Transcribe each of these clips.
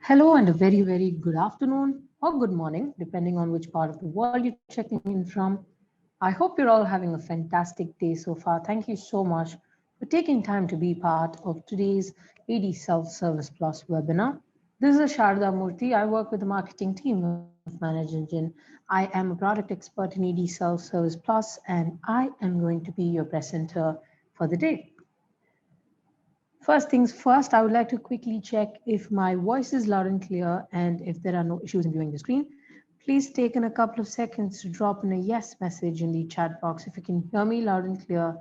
Hello and a very, very good afternoon or good morning, depending on which part of the world you're checking in from. I hope you're all having a fantastic day so far. Thank you so much for taking time to be part of today's ADSelfService Plus webinar. This is Sharda Murthy. I work with the marketing team of Manage Engine. I am a product expert in ADSelfService Plus, and I am going to be your presenter for the day. First things first, I would like to quickly check if my voice is loud and clear and if there are no issues in viewing the screen. Please take in a couple of seconds to drop in a yes message in the chat box if you can hear me loud and clear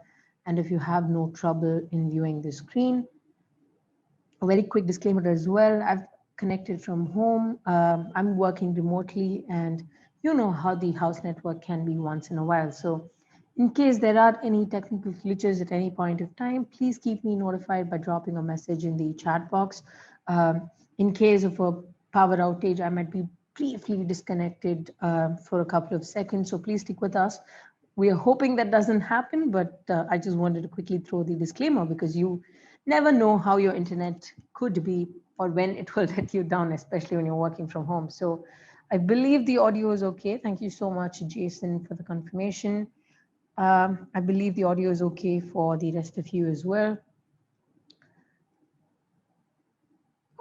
and if you have no trouble in viewing the screen. A very quick disclaimer as well. I've connected from home. I'm working remotely and you know how the house network can be once in a while. So in case there are any technical glitches at any point of time, please keep me notified by dropping a message in the chat box. In case of a power outage, I might be briefly disconnected for a couple of seconds, so please stick with us. We are hoping that doesn't happen, but I just wanted to quickly throw the disclaimer because you never know how your internet could be or when it will let you down, especially when you're working from home. So I believe the audio is okay. Thank you so much, Jason, for the confirmation. I believe the audio is okay for the rest of you as well.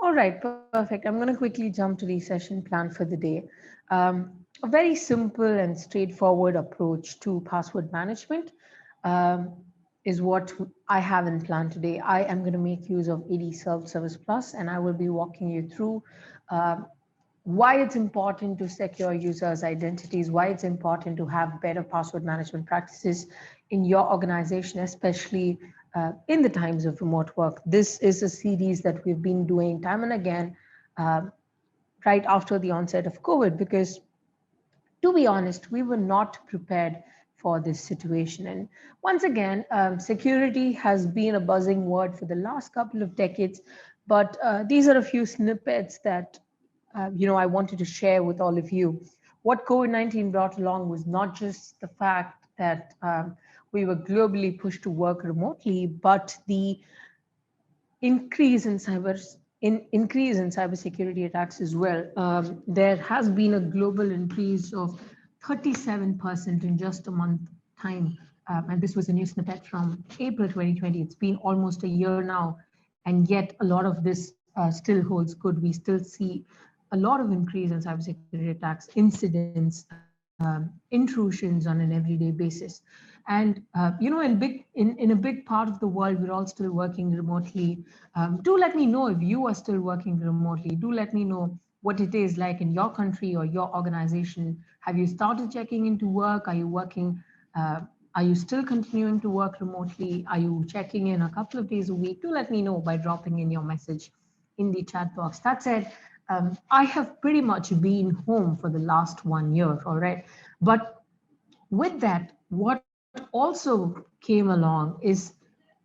All right, perfect. I'm going to quickly jump to the session plan for the day. A very simple and straightforward approach to password management is what I have in plan today. I am going to make use of ADSelfService Plus, and I will be walking you through why it's important to secure users' identities, why it's important to have better password management practices in your organization, especially in the times of remote work. This is a series that we've been doing time and again right after the onset of COVID, because to be honest, we were not prepared for this situation. And once again, security has been a buzzing word for the last couple of decades, but these are a few snippets that I wanted to share with all of you. What COVID-19 brought along was not just the fact that we were globally pushed to work remotely, but the increase in cybersecurity attacks as well. There has been a global increase of 37% in just a month time. And this was a new snippet from April 2020. It's been almost a year now, and yet a lot of this still holds good. We still see a lot of increase in cybersecurity attacks, incidents, intrusions on an everyday basis. And in a big part of the world, we're all still working remotely. Do let me know if you are still working remotely. Do let me know what it is like in your country or your organization. Have you started checking into work? Are you working? Are you still continuing to work remotely? Are you checking in a couple of days a week? Do let me know by dropping in your message in the chat box. That said, I have pretty much been home for the last 1 year, all right? But with that, what also came along is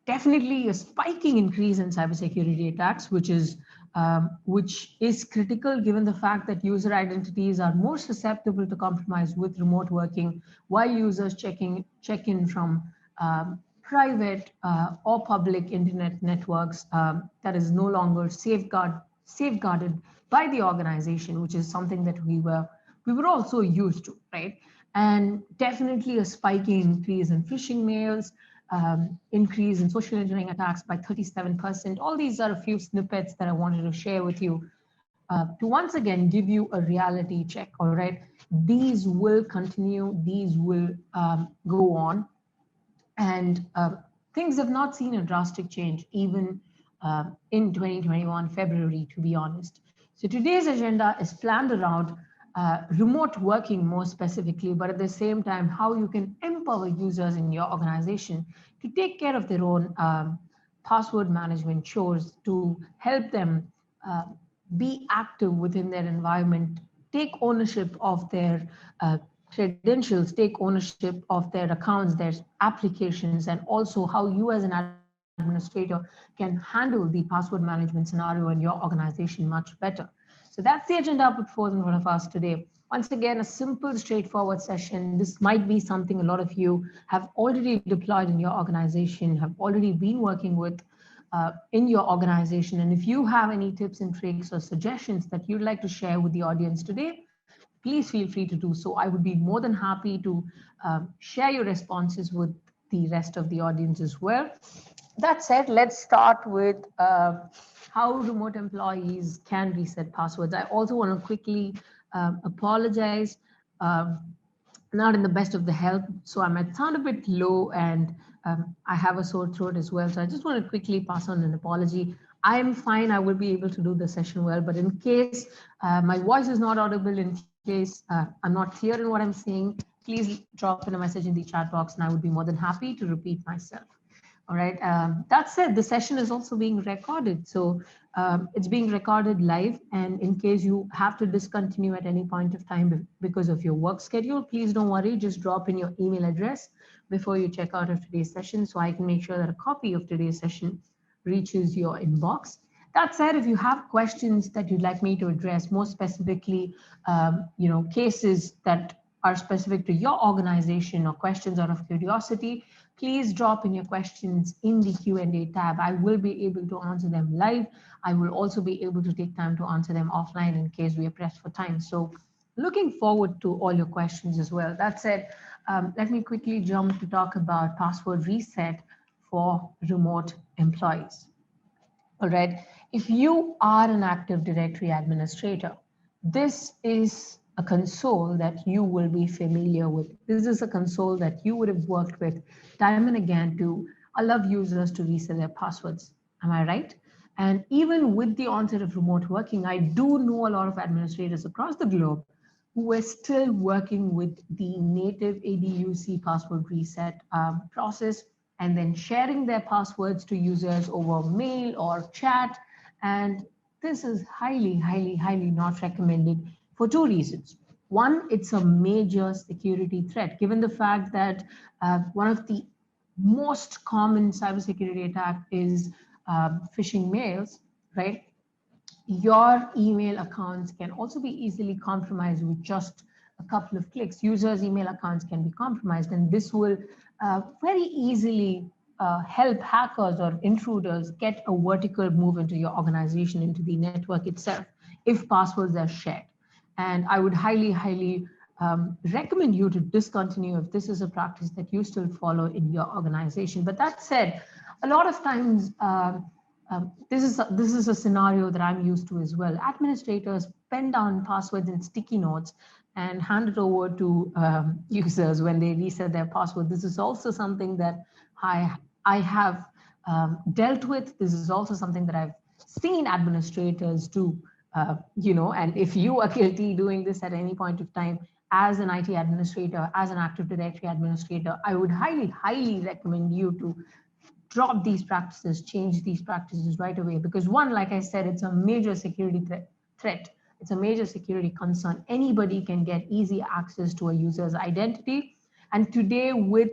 definitely a spiking increase in cybersecurity attacks, which is critical given the fact that user identities are more susceptible to compromise with remote working, while users check in from private or public internet networks that is no longer safeguarded by the organization, which is something that we were also used to, right? And definitely a spiking increase in phishing mails, increase in social engineering attacks by 37%. All these are a few snippets that I wanted to share with you to once again give you a reality check, all right? These will continue, these will go on. And things have not seen a drastic change even in 2021 February, to be honest. So today's agenda is planned around remote working more specifically, but at the same time, how you can empower users in your organization to take care of their own password management chores, to help them be active within their environment, take ownership of their credentials, take ownership of their accounts, their applications, and also how you as an administrator can handle the password management scenario in your organization much better. So that's the agenda put forth in front of us today. Once again, a simple, straightforward session. This might be something a lot of you have already deployed in your organization, have already been working with. in your organization. And if you have any tips and tricks or suggestions that you'd like to share with the audience today, please feel free to do so. I would be more than happy to share your responses with the rest of the audience as well. That said, let's start with how remote employees can reset passwords. I also want to quickly apologize. Not in the best of the health, so I might sound a bit low, and I have a sore throat as well. So I just want to quickly pass on an apology. I am fine. I will be able to do the session well, but in case my voice is not audible, in case I'm not clear in what I'm saying, please drop in a message in the chat box, and I would be more than happy to repeat myself. All right. That said, the session is also being recorded. So it's being recorded live. And in case you have to discontinue at any point of time because of your work schedule, please don't worry. Just drop in your email address before you check out of today's session, so I can make sure that a copy of today's session reaches your inbox. That said, if you have questions that you'd like me to address, more specifically, cases that are specific to your organization or questions out of curiosity, please drop in your questions in the Q&A tab. I will be able to answer them live. I will also be able to take time to answer them offline in case we are pressed for time. So looking forward to all your questions as well. That said, let me quickly jump to talk about password reset for remote employees. All right, if you are an Active Directory administrator, this is a console that you will be familiar with. This is a console that you would have worked with time and again to allow users to reset their passwords. Am I right? And even with the onset of remote working, I do know a lot of administrators across the globe who are still working with the native ADUC password reset process, and then sharing their passwords to users over mail or chat. And this is highly, highly, highly not recommended for two reasons. One, it's a major security threat, given the fact that one of the most common cybersecurity attack is phishing mails, right? Your email accounts can also be easily compromised with just a couple of clicks. Users' email accounts can be compromised, and this will very easily help hackers or intruders get a vertical move into your organization, into the network itself, if passwords are shared. And I would highly, highly recommend you to discontinue if this is a practice that you still follow in your organization. But that said, a lot of times, this is a scenario that I'm used to as well. Administrators pen down passwords in sticky notes and hand it over to users when they reset their password. This is also something that I have dealt with. This is also something that I've seen administrators do. And if you are guilty doing this at any point of time as an IT administrator, as an Active Directory administrator, I would highly, highly recommend you to drop these practices, change these practices right away. Because one, like I said, it's a major security threat. It's a major security concern. Anybody can get easy access to a user's identity. And today with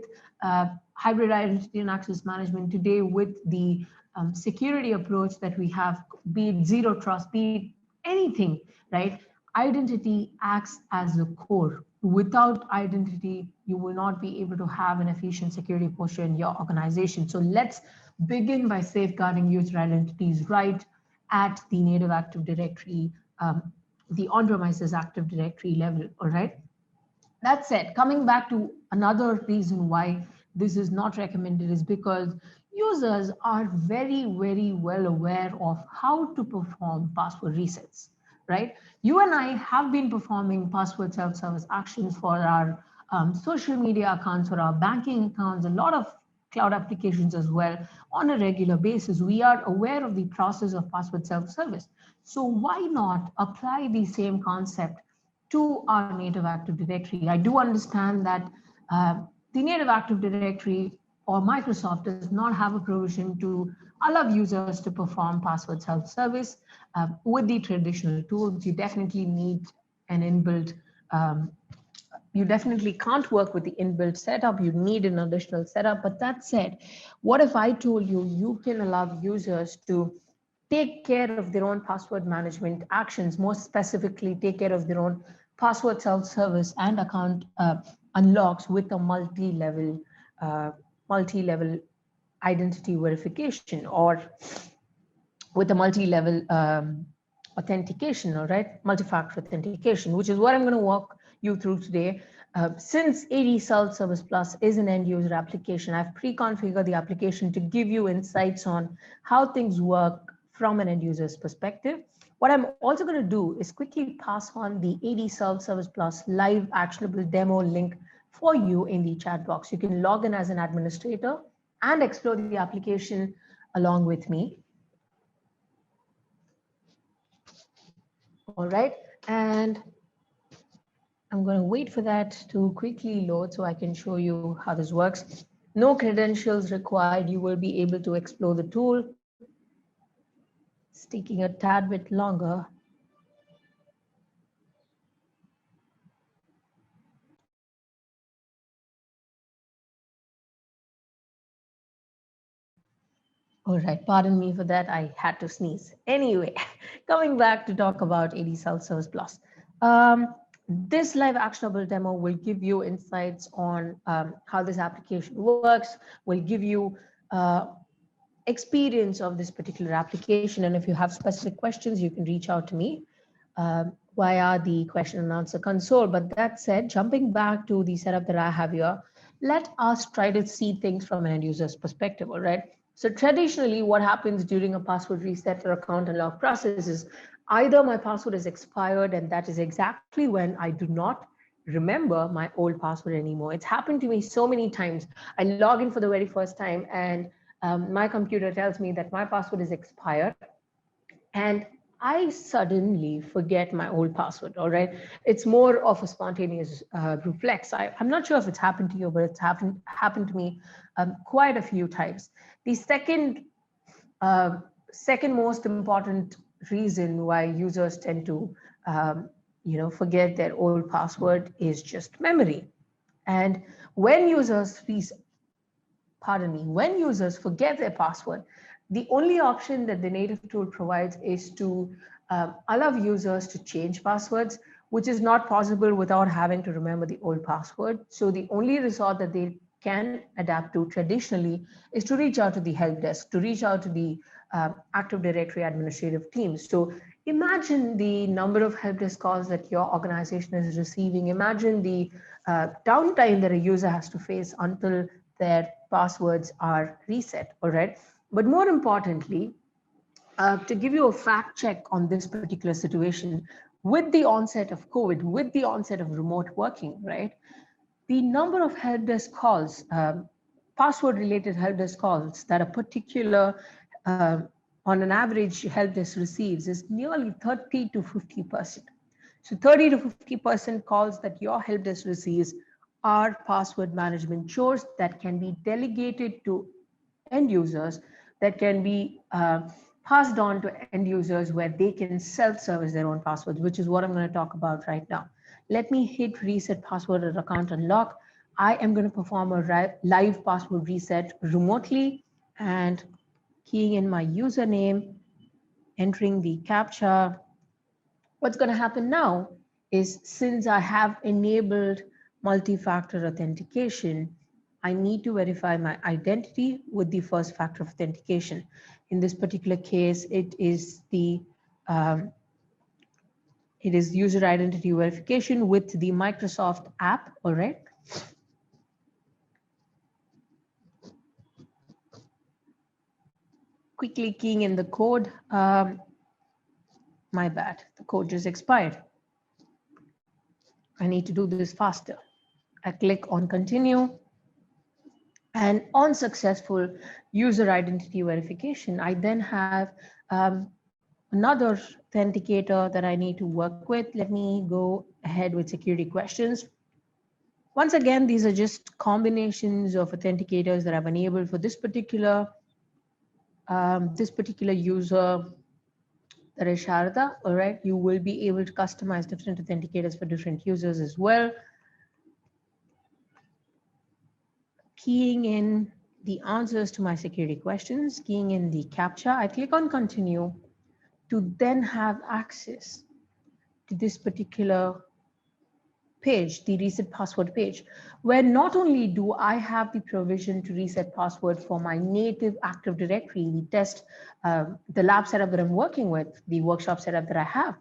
hybrid identity and access management, today with the security approach that we have, be it zero trust, be it anything, right? Identity acts as the core. Without identity, you will not be able to have an efficient security posture in your organization. So let's begin by safeguarding user identities right at the native Active Directory, the on-premises Active Directory level, all right? That said, coming back to another reason why this is not recommended is because users are very, very well aware of how to perform password resets, right? You and I have been performing password self-service actions for our social media accounts, for our banking accounts, a lot of cloud applications as well on a regular basis. We are aware of the process of password self-service. So why not apply the same concept to our native Active Directory? I do understand that the native Active Directory or Microsoft does not have a provision to allow users to perform password self-service with the traditional tools. You definitely need an inbuilt, you definitely can't work with the inbuilt setup. You need an additional setup. But that said, what if I told you you can allow users to take care of their own password management actions, more specifically, take care of their own password self-service and account unlocks with a multi-level identity verification or with a multi-level authentication, all right, multi-factor authentication, which is what I'm going to walk you through today. Since ADSelfService Plus is an end user application, I've pre-configured the application to give you insights on how things work from an end user's perspective. What I'm also going to do is quickly pass on the ADSelfService Plus live actionable demo link for you in the chat box. You can log in as an administrator and explore the application along with me. All right, and I'm going to wait for that to quickly load so I can show you how this works. No credentials required. You will be able to explore the tool. It's taking a tad bit longer. All right, pardon me for that. I had to sneeze. Anyway, coming back to talk about ADSelfService Plus. This live actionable demo will give you insights on how this application works, will give you experience of this particular application. And if you have specific questions, you can reach out to me via the question and answer console. But that said, jumping back to the setup that I have here, let us try to see things from an end user's perspective, all right? So traditionally, what happens during a password reset or account unlock process is either my password is expired, and that is exactly when I do not remember my old password anymore. It's happened to me so many times. I log in for the very first time and my computer tells me that my password is expired, and I suddenly forget my old password, all right? It's more of a spontaneous reflex. I'm not sure if it's happened to you, but it's happened to me quite a few times. The second most important reason why users tend to forget their old password is just memory. And when users when users forget their password, the only option that the native tool provides is to allow users to change passwords, which is not possible without having to remember the old password. So the only resort that they can adapt to traditionally is to reach out to the help desk, to reach out to the Active Directory administrative teams. So imagine the number of help desk calls that your organization is receiving. Imagine the downtime that a user has to face until their passwords are reset, all right? But more importantly, to give you a fact check on this particular situation, with the onset of COVID, with the onset of remote working, right? The number of help desk calls, password-related help desk calls that a particular, on an average, help desk receives is nearly 30 to 50%. So 30 to 50% calls that your help desk receives are password management chores that can be delegated to end users, that can be passed on to end users where they can self-service their own passwords, which is what I'm going to talk about right now. Let me hit reset password or account unlock. I am going to perform a live password reset remotely and keying in my username, entering the CAPTCHA. What's going to happen now is, since I have enabled multi-factor authentication, I need to verify my identity with the first factor of authentication. In this particular case, it is user identity verification with the Microsoft app, all right? Quickly keying in the code. My bad, the code just expired. I need to do this faster. I click on continue. And on successful user identity verification, I then have another authenticator that I need to work with. Let me go ahead with security questions. Once again, these are just combinations of authenticators that I've enabled for this particular user, that is Sharada. All right, you will be able to customize different authenticators for different users as well. Keying in the answers to my security questions, keying in the CAPTCHA, I click on continue to then have access to this particular page, the reset password page, where not only do I have the provision to reset password for my native Active Directory, the test, the lab setup that I'm working with, the workshop setup that I have,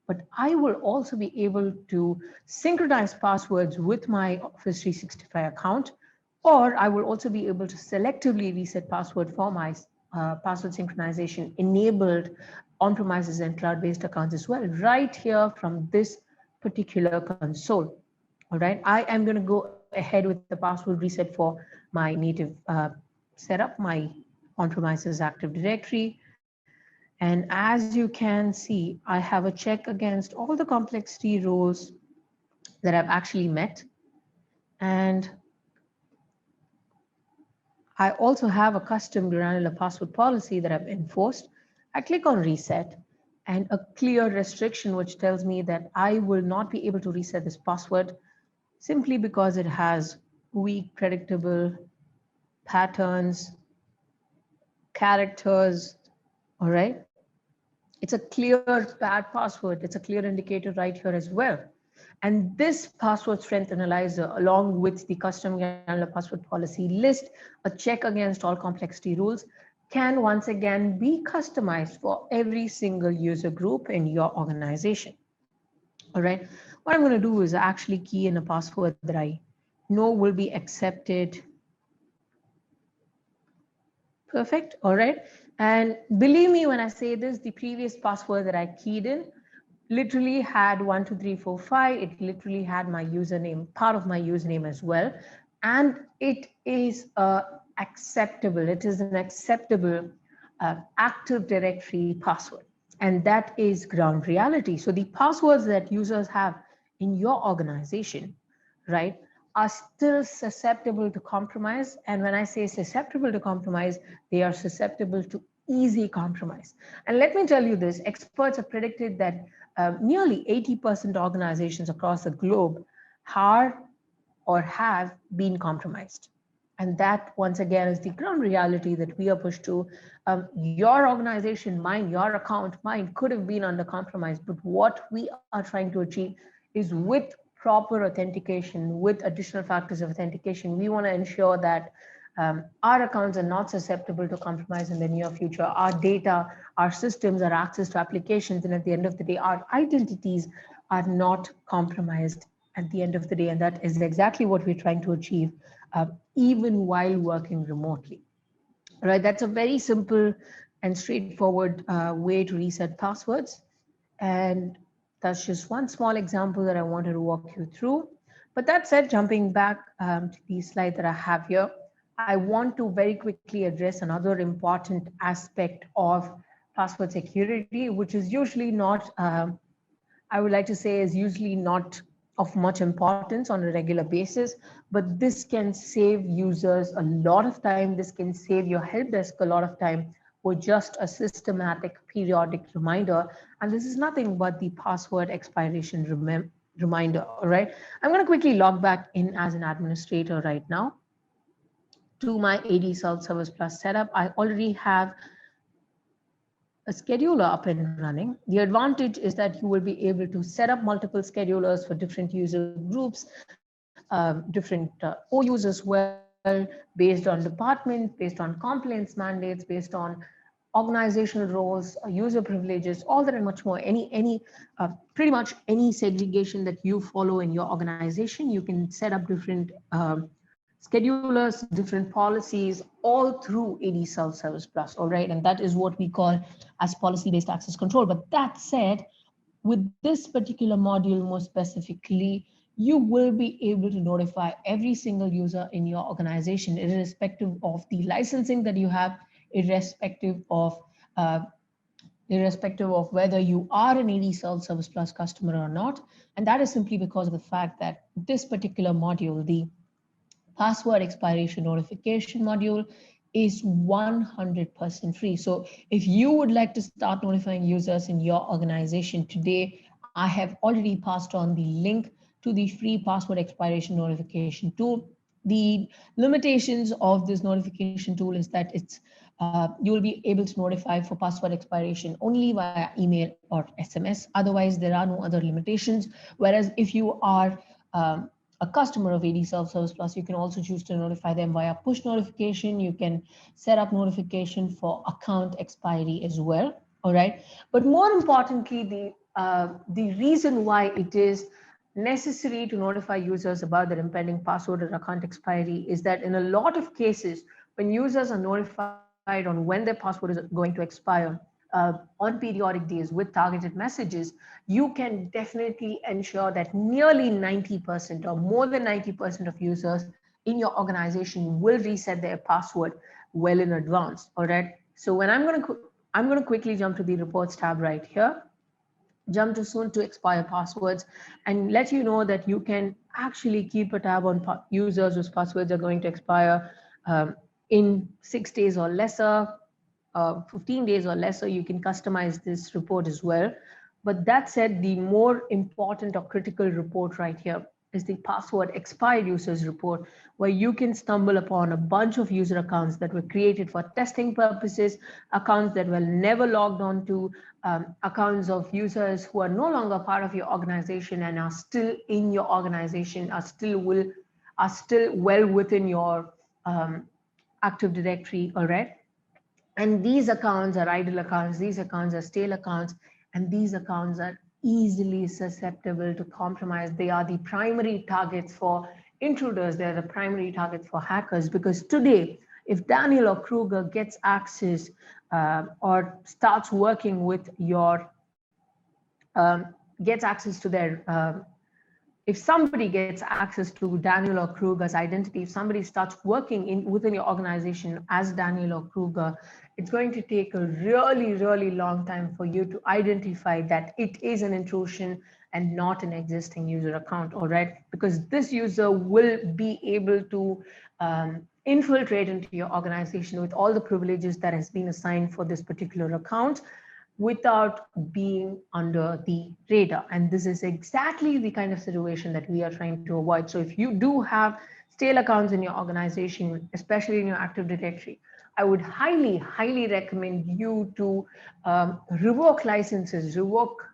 but I will also be able to synchronize passwords with my Office 365 account, or I will also be able to selectively reset password for my password synchronization enabled on-premises and cloud-based accounts as well, right here from this particular console. All right, I am going to go ahead with the password reset for my native setup, my on-premises Active Directory. And as you can see, I have a check against all the complexity roles that I've actually met. And I also have a custom granular password policy that I've enforced. I click on reset and a clear restriction which tells me that I will not be able to reset this password simply because it has weak predictable patterns, characters, all right? It's a clear bad password. It's a clear indicator right here as well. And this password strength analyzer, along with the custom granular password policy list, a check against all complexity rules, can once again be customized for every single user group in your organization. All right. What I'm going to do is actually key in a password that I know will be accepted. Perfect. All right. And believe me when I say this, the previous password that I keyed in literally had 1, 2, 3, 4, 5. It literally had my username, part of my username as well. And it is acceptable. It is an acceptable Active Directory password. And that is ground reality. So the passwords that users have in your organization, right, are still susceptible to compromise. And when I say susceptible to compromise, they are susceptible to easy compromise. And let me tell you this, experts have predicted that nearly 80% organizations across the globe are or have been compromised. And that, once again, is the ground reality that we are pushed to. Your organization, mine, your account, mine could have been under compromise, but what we are trying to achieve is with proper authentication, with additional factors of authentication, we want to ensure that our accounts are not susceptible to compromise in the near future. Our data, our systems, our access to applications, and at the end of the day, our identities are not compromised at the end of the day. And that is exactly what we're trying to achieve, even while working remotely. All right, that's a very simple and straightforward way to reset passwords. And that's just one small example that I wanted to walk you through. But that said, jumping back to the slide that I have here, I want to very quickly address another important aspect of password security, which is usually not, I would like to say is usually not of much importance on a regular basis, but this can save users a lot of time. This can save your help desk a lot of time with just a systematic periodic reminder. And this is nothing but the password expiration reminder, all right? I'm gonna quickly log back in as an administrator right now to my ADSelfService Plus setup. I already have a scheduler up and running. The advantage is that you will be able to set up multiple schedulers for different user groups, different OUs as well, based on department, based on compliance mandates, based on organizational roles, user privileges, all that and much more. Pretty much any segregation that you follow in your organization, you can set up different schedulers, different policies, all through ADSelfService Plus, all right? And that is what we call as policy-based access control. But that said, with this particular module more specifically, you will be able to notify every single user in your organization, irrespective of the licensing that you have, irrespective of whether you are an ADSelfService Plus customer or not. And that is simply because of the fact that this particular module, the password expiration notification module, is 100% free. So if you would like to start notifying users in your organization today, I have already passed on the link to the free password expiration notification tool. The limitations of this notification tool is that you will be able to notify for password expiration only via email or SMS. Otherwise, there are no other limitations. Whereas if you are a customer of ADSelfService Plus, you can also choose to notify them via push notification. You can set up notification for account expiry as well. All right. But more importantly, the reason why it is necessary to notify users about their impending password or account expiry is that in a lot of cases, when users are notified on when their password is going to expire, on periodic days with targeted messages, you can definitely ensure that nearly 90% or more than 90% of users in your organization will reset their password well in advance. All right. So when I'm going to quickly jump to the reports tab right here, jump to soon to expire passwords, and let you know that you can actually keep a tab on users whose passwords are going to expire in 6 days or lesser, 15 days or lesser. You can customize this report as well. But that said, the more important or critical report right here is the password expired users report, where you can stumble upon a bunch of user accounts that were created for testing purposes, accounts that were never logged on to, accounts of users who are no longer part of your organization and are still in your organization, are still well within your Active Directory. All right. And these accounts are idle accounts, these accounts are stale accounts, and these accounts are easily susceptible to compromise. They are the primary targets for intruders, they're the primary targets for hackers, because today, if Daniel or Kruger gets access or starts working with your, gets access to their, if somebody gets access to Daniel or Kruger's identity, if somebody starts working within your organization as Daniel or Kruger, it's going to take a really, really long time for you to identify that it is an intrusion and not an existing user account, all right? Because this user will be able to infiltrate into your organization with all the privileges that has been assigned for this particular account, without being under the radar. And this is exactly the kind of situation that we are trying to avoid. So if you do have stale accounts in your organization, especially in your Active Directory, I would highly, highly recommend you to revoke licenses, revoke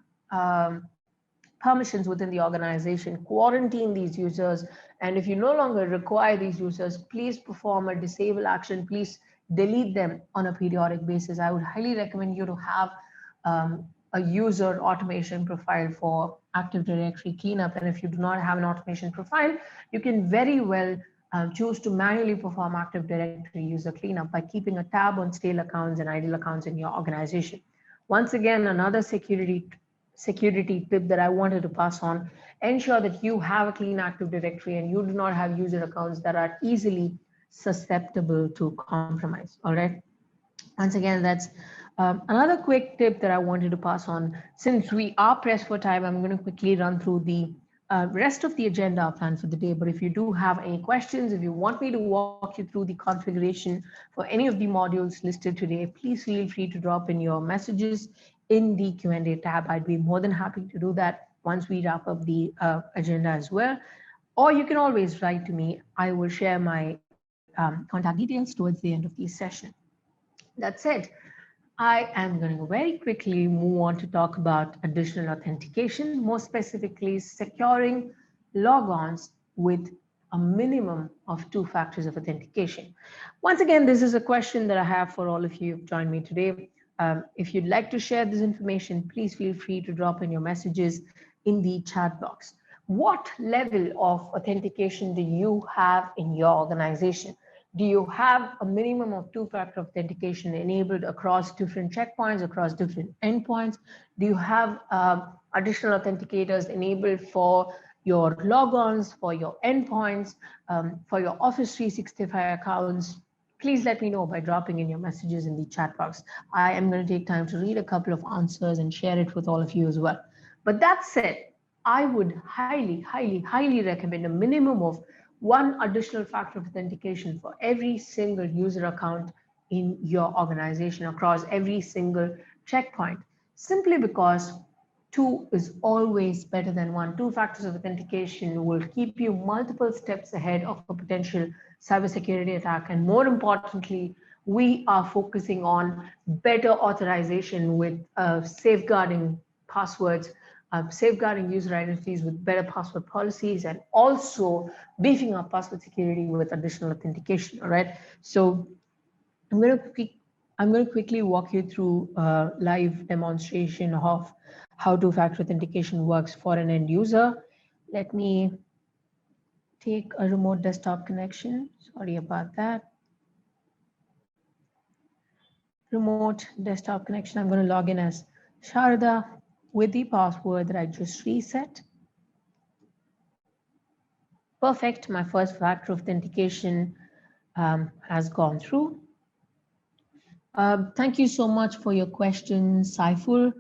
permissions within the organization, quarantine these users. And if you no longer require these users, please perform a disable action, please delete them on a periodic basis. I would highly recommend you to have a user automation profile for Active Directory cleanup. And if you do not have an automation profile, you can very well choose to manually perform Active Directory user cleanup by keeping a tab on stale accounts and idle accounts in your organization. Once again, another security tip that I wanted to pass on: ensure that you have a clean Active Directory and you do not have user accounts that are easily susceptible to compromise. All right. Once again, that's another quick tip that I wanted to pass on. Since we are pressed for time, I'm going to quickly run through the rest of the agenda plan for the day. But if you do have any questions, if you want me to walk you through the configuration for any of the modules listed today, please feel free to drop in your messages in the Q&A tab. I'd be more than happy to do that once we wrap up the agenda as well. Or you can always write to me. I will share my contact details towards the end of the session. That said, I am going to very quickly move on to talk about additional authentication, more specifically securing logons with a minimum of 2 factors of authentication. Once again, this is a question that I have for all of you who've joined me today. If you'd like to share this information, please feel free to drop in your messages in the chat box. What level of authentication do you have in your organization? Do you have a minimum of 2-factor authentication enabled across different checkpoints, across different endpoints? Do you have additional authenticators enabled for your logons, for your endpoints, for your Office 365 accounts? Please let me know by dropping in your messages in the chat box. I am going to take time to read a couple of answers and share it with all of you as well. But that said, I would highly, highly, highly recommend a minimum of 1 additional factor of authentication for every single user account in your organization across every single checkpoint, simply because 2 is always better than 1. 2 factors of authentication will keep you multiple steps ahead of a potential cybersecurity attack. And more importantly, we are focusing on better authorization with safeguarding passwords safeguarding user identities with better password policies, and also beefing up password security with additional authentication. All right. So I'm going to quickly walk you through a live demonstration of how two-factor authentication works for an end user. Let me take a remote desktop connection. Sorry about that. Remote desktop connection. I'm going to log in as Sharda with the password that I just reset. Perfect. My first factor authentication has gone through. Thank you so much for your question, Saiful.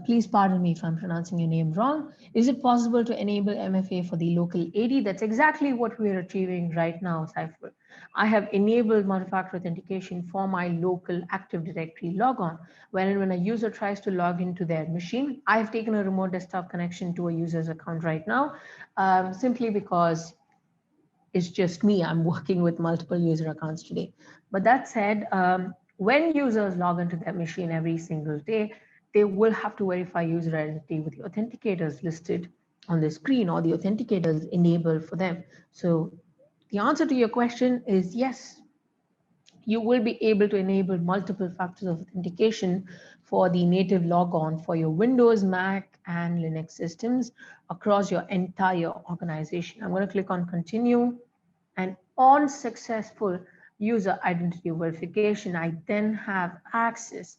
Please pardon me if I'm pronouncing your name wrong. Is it possible to enable MFA for the local AD? That's exactly what we're achieving right now, Saiful. I have enabled multi-factor authentication for my local Active Directory logon. When a user tries to log into their machine, I've taken a remote desktop connection to a user's account right now, simply because it's just me. I'm working with multiple user accounts today. But that said, when users log into their machine every single day, they will have to verify user identity with the authenticators listed on the screen, or the authenticators enabled for them. So the answer to your question is yes. You will be able to enable multiple factors of authentication for the native logon for your Windows, Mac, and Linux systems across your entire organization. I'm going to click on continue, and on successful user identity verification, I then have access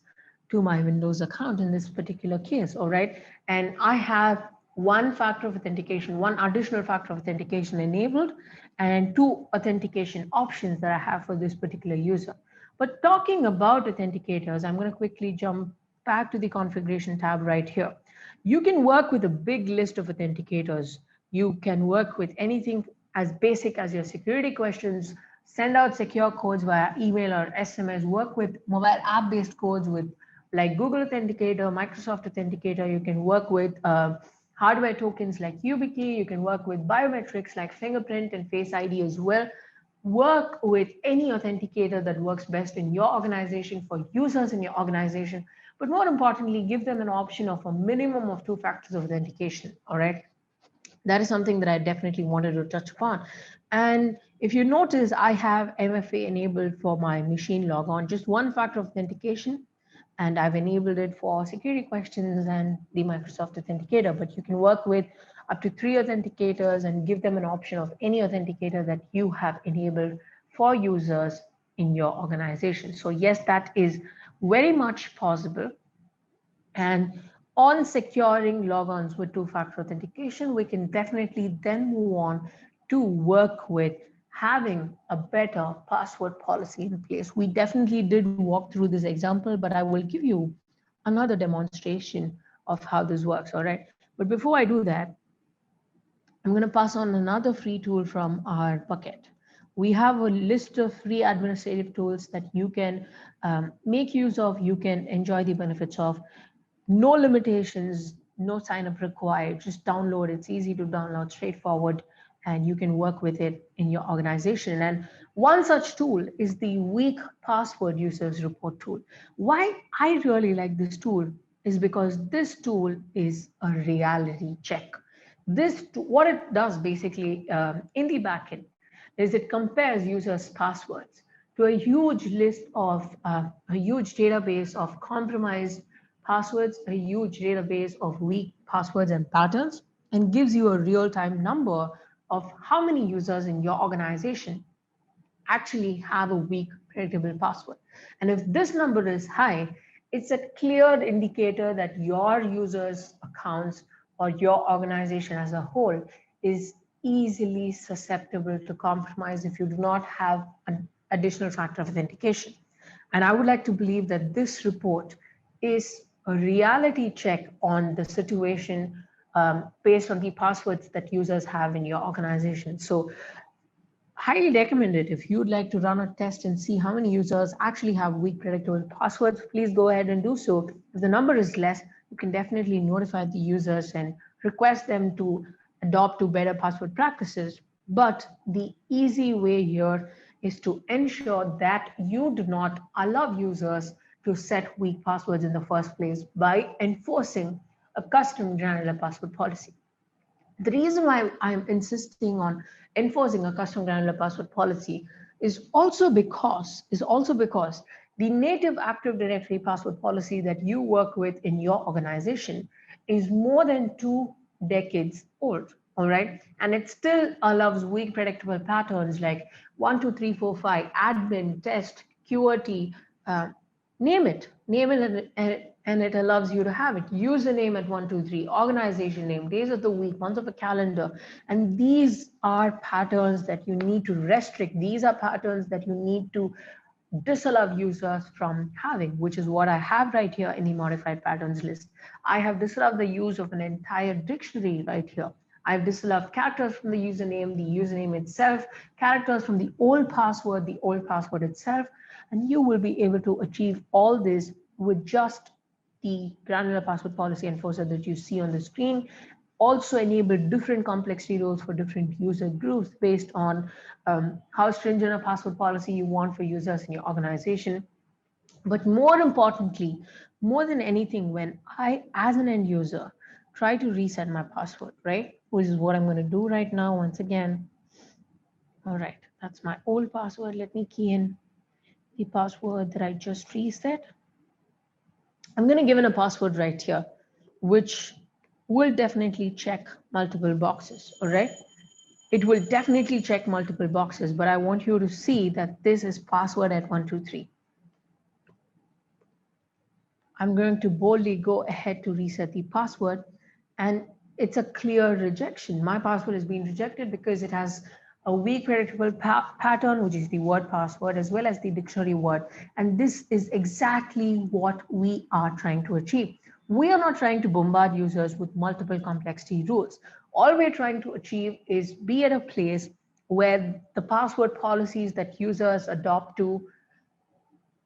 to my Windows account in this particular case. All right. And I have one factor of authentication, one additional factor of authentication enabled, and two authentication options that I have for this particular user. But talking about authenticators, I'm going to quickly jump back to the configuration tab right here. You can work with a big list of authenticators. You can work with anything as basic as your security questions, send out secure codes via email or SMS, work with mobile app-based codes with like Google Authenticator, Microsoft Authenticator. You can work with hardware tokens like YubiKey. You can work with biometrics like fingerprint and Face ID as well. Work with any authenticator that works best in your organization for users in your organization. But more importantly, give them an option of a minimum of 2 factors of authentication. All right. That is something that I definitely wanted to touch upon. And if you notice, I have MFA enabled for my machine logon, just 1 factor of authentication. And I've enabled it for security questions and the Microsoft Authenticator, but you can work with up to 3 authenticators and give them an option of any authenticator that you have enabled for users in your organization. So yes, that is very much possible. And on securing logons with 2-factor authentication, we can definitely then move on to work with having a better password policy in place. We definitely did walk through this example, but I will give you another demonstration of how this works, all right? But before I do that, I'm going to pass on another free tool from our bucket. We have a list of free administrative tools that you can make use of, you can enjoy the benefits of. No limitations, no sign up required, just download. It's easy to download, straightforward, and you can work with it in your organization. And one such tool is the weak password users report tool. Why I really like this tool is because this tool is a reality check. What it does basically in the backend is it compares users' passwords to a huge list of a huge database of compromised passwords, a huge database of weak passwords and patterns, and gives you a real-time number of how many users in your organization actually have a weak predictable password. And if this number is high, it's a clear indicator that your users' accounts or your organization as a whole is easily susceptible to compromise if you do not have an additional factor of authentication. And I would like to believe that this report is a reality check on the situation based on the passwords that users have in your organization. So highly recommend it. If you'd like to run a test and see how many users actually have weak predictable passwords, please go ahead and do so. If the number is less, you can definitely notify the users and request them to adopt to better password practices. But the easy way here is to ensure that you do not allow users to set weak passwords in the first place by enforcing a custom granular password policy. The reason why I'm insisting on enforcing a custom granular password policy is also because the native Active Directory password policy that you work with in your organization is more than 2 decades old. All right, and it still allows weak predictable patterns like 1 2 3 4 5 admin test QRT, name it, and it allows you to have it. Username at 1 2 3, organization name, days of the week, months of a calendar. And these are patterns that you need to restrict. These are patterns that you need to disallow users from having, which is what I have right here in the modified patterns list. I have disallowed the use of an entire dictionary right here. I've disallowed characters from the username itself, characters from the old password itself, and you will be able to achieve all this with just the granular password policy enforcer that you see on the screen. Also enable different complexity rules for different user groups based on how stringent a password policy you want for users in your organization. But more importantly, more than anything, when I, as an end user, try to reset my password, right? Which is what I'm going to do right now once again. All right, that's my old password. Let me key in the password that I just reset. I'm going to give in a password right here, which will definitely check multiple boxes, all right? It will definitely check multiple boxes, but I want you to see that this is password at 1 2 3. I'm going to boldly go ahead to reset the password, and it's a clear rejection. My password has been rejected because it has a weak predictable pattern, which is the word password, as well as the dictionary word. And this is exactly what we are trying to achieve. We are not trying to bombard users with multiple complexity rules. All we're trying to achieve is be at a place where the password policies that users adopt to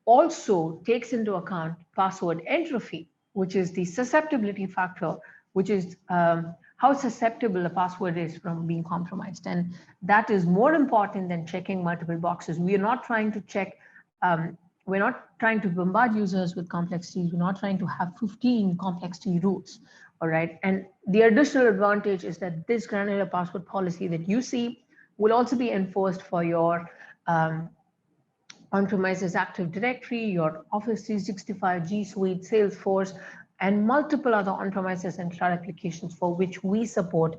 also takes into account password entropy, which is the susceptibility factor, which is how susceptible a password is from being compromised. And that is more important than checking multiple boxes. We are not trying to check, we're not trying to bombard users with complexities. We're not trying to have 15 complexity rules, all right? And the additional advantage is that this granular password policy that you see will also be enforced for your on-premises Active Directory, your Office 365, G Suite, Salesforce, and multiple other on-premises and cloud applications for which we support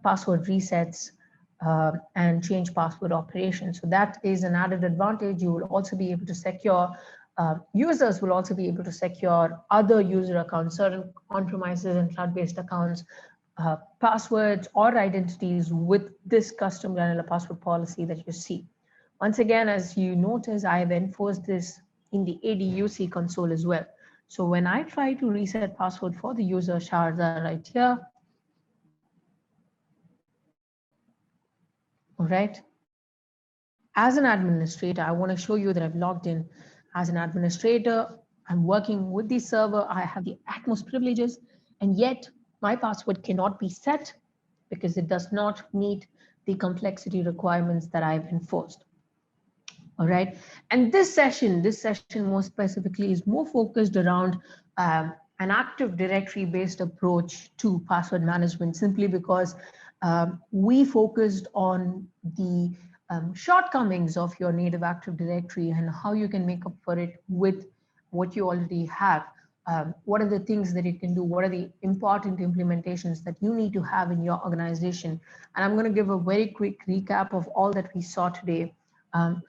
password resets and change password operations. So that is an added advantage. You will also be able to secure, users will also be able to secure other user accounts, certain on-premises and cloud-based accounts, passwords or identities with this custom granular password policy that you see. Once again, as you notice, I have enforced this in the ADUC console as well. So when I try to reset password for the user, Sharda right here, all right. As an administrator, I want to show you that I've logged in as an administrator. I'm working with the server. I have the utmost privileges, and yet my password cannot be set because it does not meet the complexity requirements that I've enforced. All right, and this session more specifically is more focused around an Active Directory based approach to password management, simply because we focused on the shortcomings of your native Active Directory and how you can make up for it with what you already have. What are the things that you can do? What are the important implementations that you need to have in your organization? And I'm going to give a very quick recap of all that we saw today.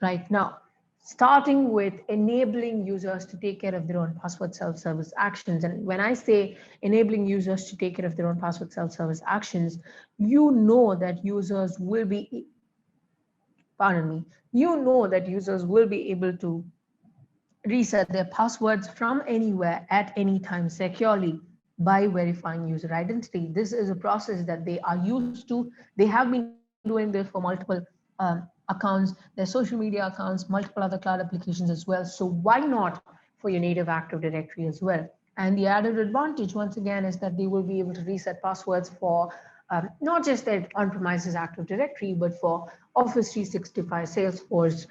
Right now, starting with enabling users to take care of their own password self-service actions. And when I say enabling users to take care of their own password self-service actions, you know that users will be, users will be able to reset their passwords from anywhere at any time securely by verifying user identity. This is a process that they are used to. They have been doing this for multiple accounts, their social media accounts, multiple other cloud applications as well. So why not for your native Active Directory as well? And the added advantage, once again, is that they will be able to reset passwords for not just their on-premises Active Directory, but for Office 365, Salesforce,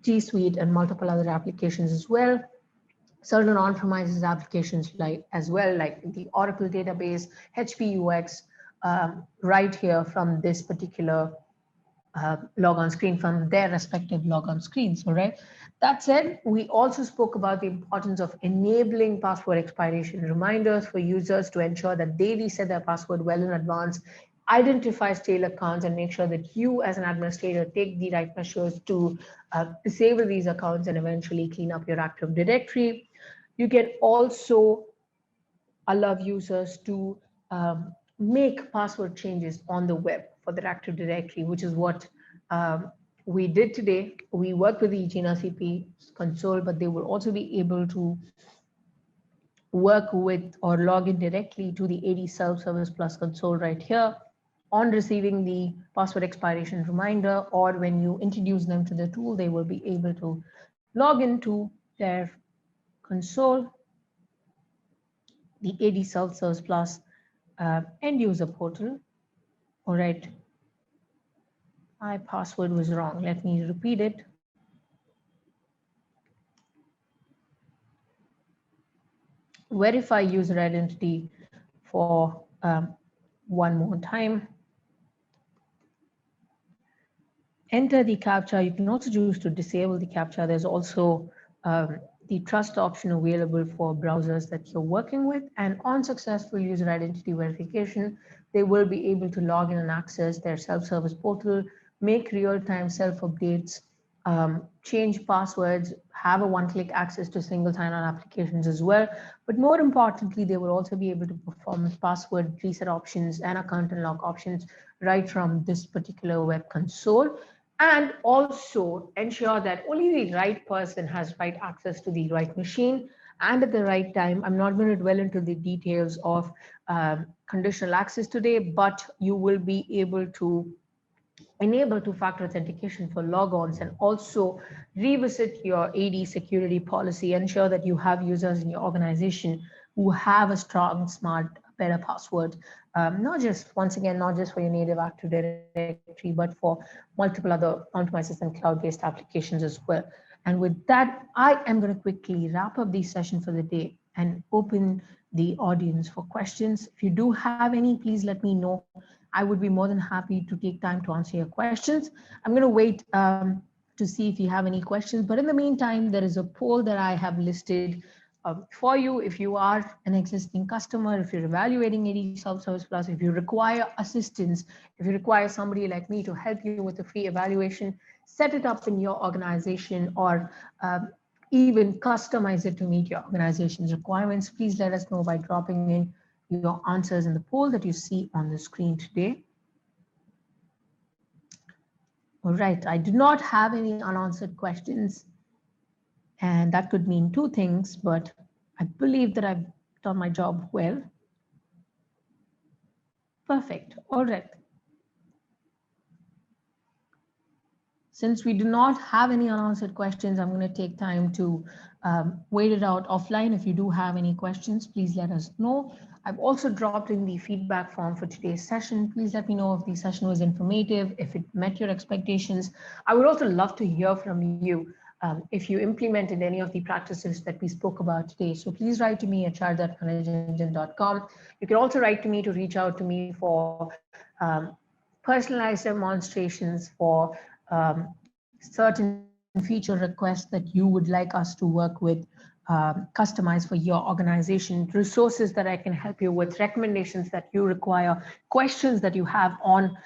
G Suite, and multiple other applications as well. certain on-premises applications like as well, like the Oracle database, HPUX, right here from this particular logon screen, from their respective logon screens. All right. That said, we also spoke about the importance of enabling password expiration reminders for users to ensure that they reset their password well in advance, identify stale accounts, and make sure that you as an administrator take the right measures to disable these accounts and eventually clean up your Active Directory. You can also allow users to make password changes on the web for their Active Directory, which is what we did today. We worked with the hygiene CP console, but they will also be able to work with or log in directly to the ADSelfService Plus console right here on receiving the password expiration reminder, or when you introduce them to the tool, they will be able to log into their console, the ADSelfService Plus end user portal. All right, my password was wrong. Let me repeat it. Verify user identity for one more time. Enter the CAPTCHA. You can also choose to disable the CAPTCHA. There's also the trust option available for browsers that you're working with. And on successful user identity verification, they will be able to log in and access their self-service portal, make real-time self-updates, change passwords, have a one-click access to single sign-on applications as well. But more importantly, they will also be able to perform password reset options and account unlock options right from this particular web console, and also ensure that only the right person has right access to the right machine and at the right time. I'm not going to dwell into the details of conditional access today, but you will be able to enable two-factor authentication for logons and also revisit your AD security policy. Ensure that you have users in your organization who have a strong, smart, better password, not just, once again, not just for your native Active Directory, but for multiple other on-premises and cloud-based applications as well. And with that, I am going to quickly wrap up the session for the day and open the audience for questions. If you do have any, please let me know. I would be more than happy to take time to answer your questions. I'm going to wait to see if you have any questions. But in the meantime, there is a poll that I have listed for you. If you are an existing customer, if you're evaluating ADSelfService Plus, if you require assistance, if you require somebody like me to help you with a free evaluation, set it up in your organization, or even customize it to meet your organization's requirements, please let us know by dropping in your answers in the poll that you see on the screen today. All right, I do not have any unanswered questions, and that could mean two things, but I believe that I've done my job well. Perfect. All right. Since we do not have any unanswered questions, I'm going to take time to wait it out offline. If you do have any questions, please let us know. I've also dropped in the feedback form for today's session. Please let me know if the session was informative, if it met your expectations. I would also love to hear from you if you implemented any of the practices that we spoke about today. So please write to me at char@manageengine.com. You can also write to me to reach out to me for personalized demonstrations, for certain feature requests that you would like us to work with, customize for your organization, resources that I can help you with, recommendations that you require, questions that you have on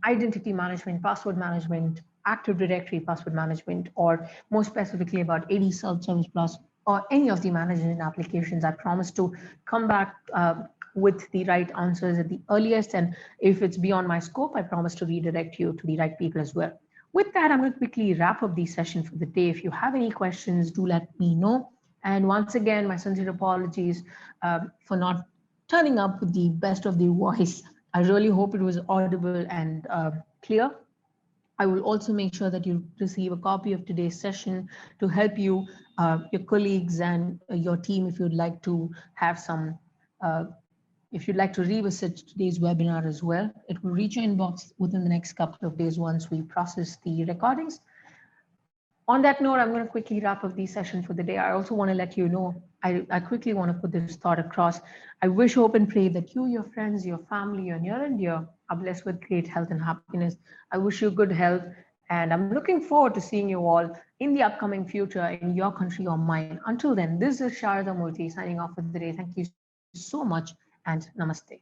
identity management, password management, Active Directory password management, or more specifically about ADSelfService Plus or any of the management applications. I promise to come back with the right answers at the earliest. And if it's beyond my scope, I promise to redirect you to the right people as well. With that, I'm going to quickly wrap up the session for the day. If you have any questions, do let me know. And once again, my sincere apologies for not turning up with the best of the voice. I really hope it was audible and clear. I will also make sure that you receive a copy of today's session to help you, your colleagues and your team, if you'd like to have some, if you'd like to revisit today's webinar as well. It will reach your inbox within the next couple of days once we process the recordings. On that note, I'm going to quickly wrap up the session for the day. I also want to let you know, I quickly want to put this thought across. I wish, hope, and pray that you, your friends, your family, your near and dear are blessed with great health and happiness. I wish you good health, and I'm looking forward to seeing you all in the upcoming future in your country or mine. Until then, this is Sharada Murthy signing off for the day. Thank you so much, and namaste.